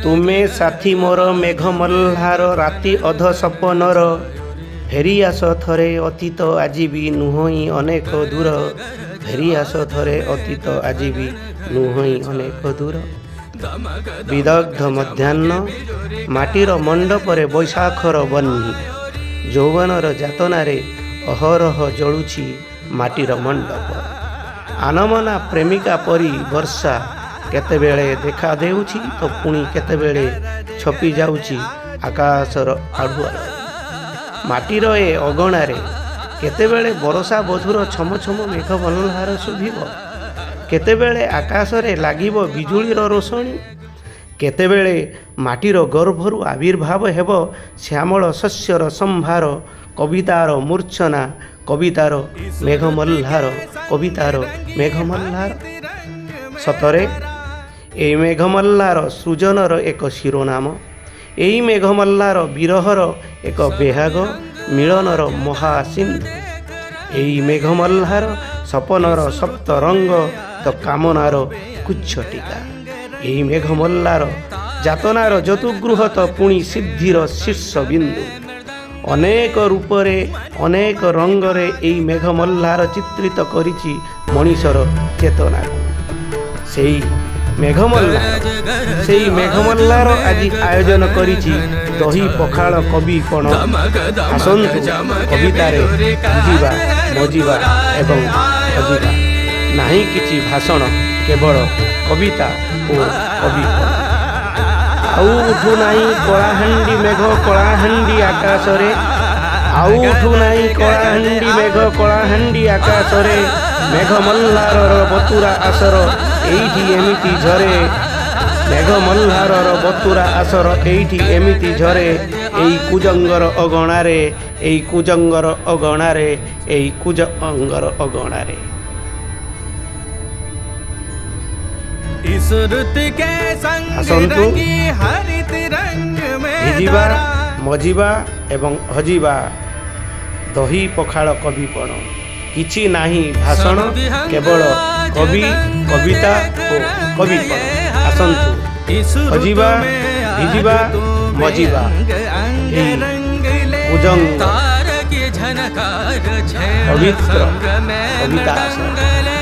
तुमे साथी मोर मेघ मल्हार राति अध सपनर फेरी आस थरे अतीत आज भी नुहई अनेक दूर फेरी आस थरे अतीत आज भी नुहई अनेक दूर विदग्ध मध्याह्न माटीर मंडपरे बैशाखर बन्ही यौवनर जातनारे अहरह जलुछि माटीर मंडप आनमना प्रेमिका परी वर्षा केतेबेले देखा देउछि तो पुणी केतेबेले छपी जाउछि आकाशर आढ़ुआर माटीर ए अगणारे केतेबेले बरसा बधुर छम छम मेघ मल्हार शुभिब केतेबेले आकाशरे लागिब बिजुलीर रोशनी केतेबेले माटीर गर्भरु आविर्भाव हेब श्यामल शस्यर संभार कवितार मूर्छना कवितार मेघमल्हार कवितार मेघमल्हार सतरे ए मेघमल्हार सृजनर एक शिरोनाम एई मेघमल्हार विरहर एक बेहाग मिलनर महासिंधु एई मेघमल्हार सपनर सप्त रंग तो कामनार कुच्छ टीका एई मेघमल्हार जातनार जतुगृह तो पुणी सिद्धिर शीर्ष बिंदु अनेक रूपरे अनेक रंगरे एई मेघमल्हार चित्रित करिछि मनीषर चेतना सेई मेघमल्हार आज आयोजन करिछि दही पखाल कवि पण आसंतु कवितारे बुझिबा मजिबा एवं हजिबा नाही किछि भाषण केवल कविता और कवि आउ उठु नाही कलाहांडी मेघ कलाहांडी आकाशरे आउ उठु नाही कलाहांडी मेघ कलाहांडी आकाशरे मेघमल्हारर बतुरा आसर एइठी एमिति झरे मेघमल्हारर बतुरा आसर एइठी एमिति झरे एई कुजंगर अगणारे एई कुजंगर अगणारे एई कुजंगर अगणारे आसंतु भिजिबा मजिबा एवं हजिबा दही पखाल कविपण किछि नाही भाषण केवल कवि कविता और कविपण आसंतु हजिबा भिजिबा मजिबा कुजंग पवित्र कविता